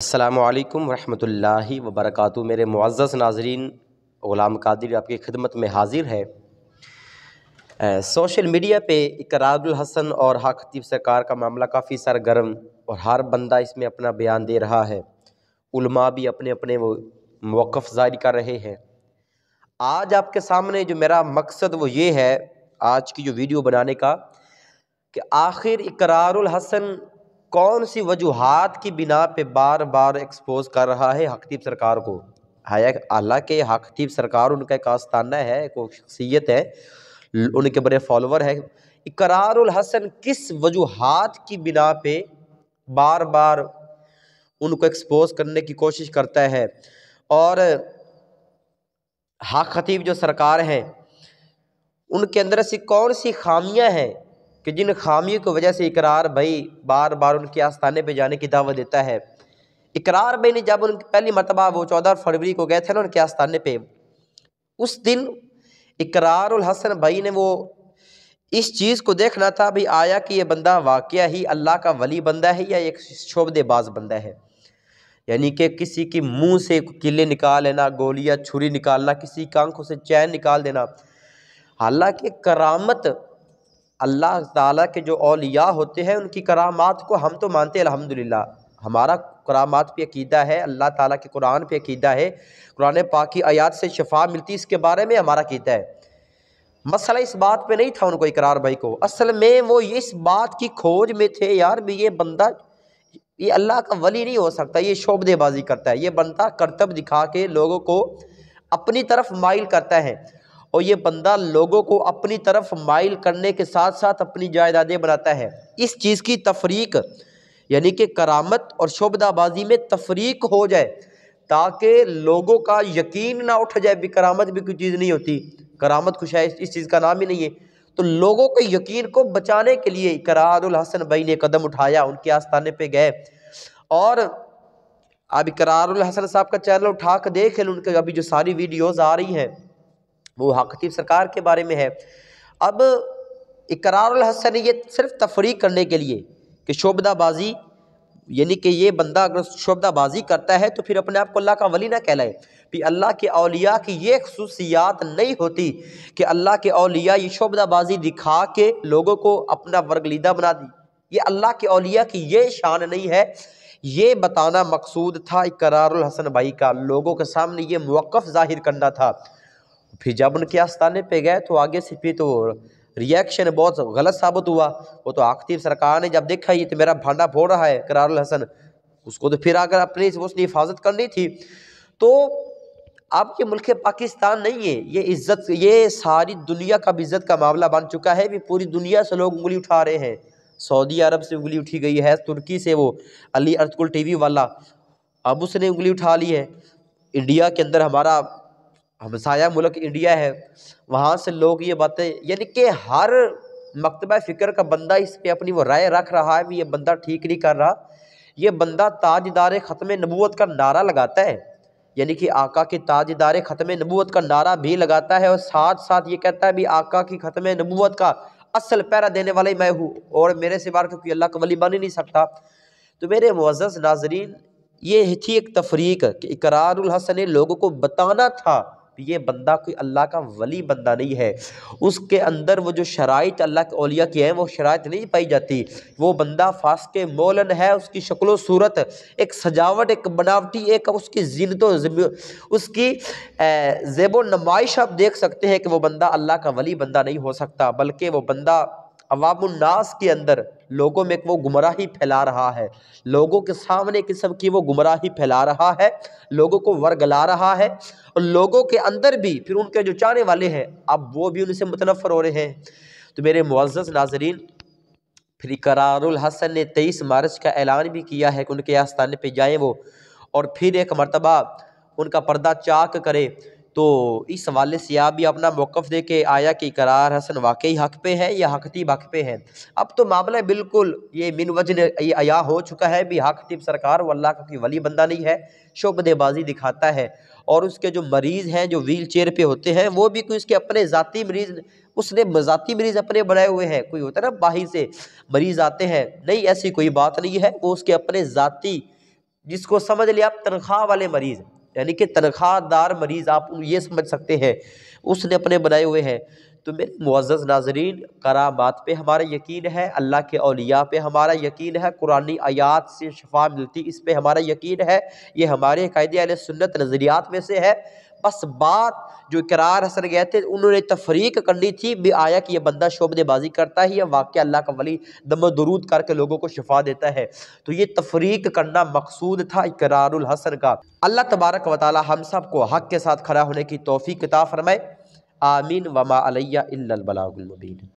السلام علیکم ورحمۃ اللہ وبرکاتہ۔ میرے معزز ناظرین، غلام قادر آپ کی خدمت میں حاضر ہے۔ سوشل میڈیا پہ اقرار الحسن اور حق خطیب سرکار کا معاملہ کافی سرگرم اور ہر بندہ اس میں اپنا بیان دے رہا ہے۔ علماء بھی اپنے اپنے وہ موقف ظاہر کر رہے ہیں۔ آج آپ کے سامنے جو میرا مقصد وہ یہ ہے آج کی جو ویڈیو بنانے کا کہ آخر اقرار الحسن کون سی وجوہات کی بنا پہ بار بار ایکسپوز کر رہا ہے حق خطیب سرکار کو۔ حالانکہ حق خطیب سرکار ان کا ایک آستانہ ہے، کوئی شخصیت ہے، ان کے بڑے فالوور ہے۔ اقرار الحسن کس وجوہات کی بنا پہ بار بار ان کو ایکسپوز کرنے کی کوشش کرتا ہے، اور حق خطیب جو سرکار ہیں ان کے اندر ایسی کون سی خامیاں ہیں کہ جن خامیوں کی وجہ سے اقرار بھائی بار بار ان کے آستانے پہ جانے کی دعوت دیتا ہے۔ اقرار بھائی نے جب ان کی پہلی مرتبہ وہ 14 فروری کو گئے تھے نا ان کے آستانے پہ، اس دن اقرار الحسن بھائی نے وہ اس چیز کو دیکھنا تھا بھی آیا کہ یہ بندہ واقعہ ہی اللہ کا ولی بندہ ہے یا ایک شعبدے باز بندہ ہے، یعنی کہ کسی کی منہ سے کلے نکال لینا، گولیاں چھری نکالنا، کسی کی آنکھوں سے چین نکال دینا۔ حالانکہ کرامت اللہ تعالیٰ کے جو اولیاء ہوتے ہیں ان کی کرامات کو ہم تو مانتے ہیں الحمدللہ، ہمارا کرامات پہ عقیدہ ہے، اللہ تعالیٰ کے قرآن پہ عقیدہ ہے، قرآن پاک کی آیات سے شفا ملتی اس کے بارے میں ہمارا عقیدہ ہے۔ مسئلہ اس بات پہ نہیں تھا ان کو اقرار بھائی کو، اصل میں وہ اس بات کی کھوج میں تھے یار بھی یہ بندہ یہ اللہ کا ولی نہیں ہو سکتا، یہ شعبدے بازی کرتا ہے، یہ بندہ کرتب دکھا کے لوگوں کو اپنی طرف مائل کرتا ہے، اور یہ بندہ لوگوں کو اپنی طرف مائل کرنے کے ساتھ ساتھ اپنی جائیدادیں بناتا ہے۔ اس چیز کی تفریق یعنی کہ کرامت اور شعبدہ بازی میں تفریق ہو جائے تاکہ لوگوں کا یقین نہ اٹھ جائے بھی کرامت بھی کوئی چیز نہیں ہوتی، کرامت کچھ ہے اس چیز کا نام ہی نہیں ہے، تو لوگوں کے یقین کو بچانے کے لیے اقرار الحسن بھائی نے قدم اٹھایا، ان کے آستانے پہ گئے۔ اور اب اقرار الحسن صاحب کا چینل اٹھا کے دیکھ لیں، ان کے ابھی جو ساری ویڈیوز آ رہی ہیں وہ حق خطیب سرکار کے بارے میں ہے۔ اب اقرار الحسن یہ صرف تفریق کرنے کے لیے کہ شعبدہ بازی یعنی کہ یہ بندہ اگر شعبدہ بازی کرتا ہے تو پھر اپنے آپ کو اللہ کا ولی نہ کہلائے، پھر اللہ کے اولیاء کی یہ خصوصیات نہیں ہوتی کہ اللہ کے اولیاء یہ شعبدہ بازی دکھا کے لوگوں کو اپنا ورگلیدہ بنا دی، یہ اللہ کے اولیاء کی یہ شان نہیں ہے۔ یہ بتانا مقصود تھا اقرار الحسن بھائی کا، لوگوں کے سامنے یہ موقف ظاہر کرنا تھا۔ پھر جب ان کے آستانے پہ گئے تو آگے سے پھر تو ریاکشن بہت غلط ثابت ہوا۔ وہ تو حق خطیب سرکار نے جب دیکھا یہ تو میرا بھانڈا پھوڑ رہا ہے اقرار الحسن، اس کو تو پھر اگر اپنی اس نے حفاظت کرنی تھی تو اب یہ ملک پاکستان نہیں ہے، یہ عزت یہ ساری دنیا کا بھی عزت کا معاملہ بن چکا ہے، بھی پوری دنیا سے لوگ انگلی اٹھا رہے ہیں۔ سعودی عرب سے انگلی اٹھی گئی ہے، ترکی سے وہ علی ارطغرل ٹی وی والا اب اس نے انگلی اٹھا لی ہے، انڈیا کے اندر ہمارا ہمسایہ ملک انڈیا ہے وہاں سے لوگ یہ باتیں یعنی کہ ہر مکتبہ فکر کا بندہ اس پہ اپنی وہ رائے رکھ رہا ہے بھی یہ بندہ ٹھیک نہیں کر رہا۔ یہ بندہ تاجدار ختم نبوت کا نعرہ لگاتا ہے، یعنی کہ آقا کے تاجدار ختم نبوت کا نعرہ بھی لگاتا ہے، اور ساتھ ساتھ یہ کہتا ہے بھی آقا کی ختم نبوت کا اصل پہرا دینے والا ہی میں ہوں، اور میرے سوا کوئی اللہ کا ولی بن ہی نہیں سکتا۔ تو میرے معزز ناظرین یہ تھی ایک تفریق کہ اقرار الحسن نے لوگوں کو بتانا تھا یہ بندہ کوئی اللہ کا ولی بندہ نہیں ہے، اس کے اندر وہ جو شرائط اللہ کے اولیاء کی ہیں وہ شرائط نہیں پائی جاتی، وہ بندہ فاسق مولن ہے، اس کی شکل و صورت ایک سجاوٹ ایک بناوٹی ایک اس کی زینت و اس کی زیب و نمائش آپ دیکھ سکتے ہیں کہ وہ بندہ اللہ کا ولی بندہ نہیں ہو سکتا، بلکہ وہ بندہ عوام الناس کے اندر لوگوں میں وہ گمراہی پھیلا رہا ہے، لوگوں کے سامنے قسم کی وہ گمراہی پھیلا رہا ہے، لوگوں کو ورگلا رہا ہے، اور لوگوں کے اندر بھی پھر ان کے جو چاہنے والے ہیں اب وہ بھی ان سے متنفر ہو رہے ہیں۔ تو میرے معزز ناظرین پھر اقرار الحسن نے 23 مارچ کا اعلان بھی کیا ہے کہ ان کے آستانے پہ جائیں وہ، اور پھر ایک مرتبہ ان کا پردہ چاک کرے، تو اس حوالے سے آپ بھی اپنا موقف دے کے آیا کہ اقرار حسن واقعی حق پہ ہے یا حق خطیب حق پہ ہے۔ اب تو معاملہ بالکل یہ من وجہ عیا ہو چکا ہے بھی حق خطیب سرکار وہ اللہ کا کوئی ولی بندہ نہیں ہے، شعبدے بازی دکھاتا ہے، اور اس کے جو مریض ہیں جو ویل چیئر پہ ہوتے ہیں وہ بھی کوئی اس کے اپنے ذاتی مریض اس نے ذاتی مریض اپنے بنائے ہوئے ہیں، کوئی ہوتا ہے نا باہر سے مریض آتے ہیں، نہیں ایسی کوئی بات نہیں ہے، وہ اس کے اپنے ذاتی جس کو سمجھ لیا آپ تنخواہ والے مریض، یعنی کہ تنخواہ دار مریض آپ یہ سمجھ سکتے ہیں، اس نے اپنے بنائے ہوئے ہیں۔ تو میرے معزز ناظرین، کرامات پہ ہمارا یقین ہے، اللہ کے اولیاء پہ ہمارا یقین ہے، قرآنی آیات سے شفا ملتی اس پہ ہمارا یقین ہے، یہ ہمارے عقائد اہل سنت نظریات میں سے ہے۔ بس بات جو اقرار حسن گئے تھے انہوں نے تفریق کرنی تھی بھی آیا کہ یہ بندہ شعبدے بازی کرتا ہے یا واقعہ اللہ کا ولی دم و درود کر کے لوگوں کو شفا دیتا ہے، تو یہ تفریق کرنا مقصود تھا اقرار الحسن کا۔ اللہ تبارک و تعالی ہم سب کو حق کے ساتھ کھڑا ہونے کی توفیق عطا فرمائے، آمین۔ وما علیہ الا البلاغ المبین۔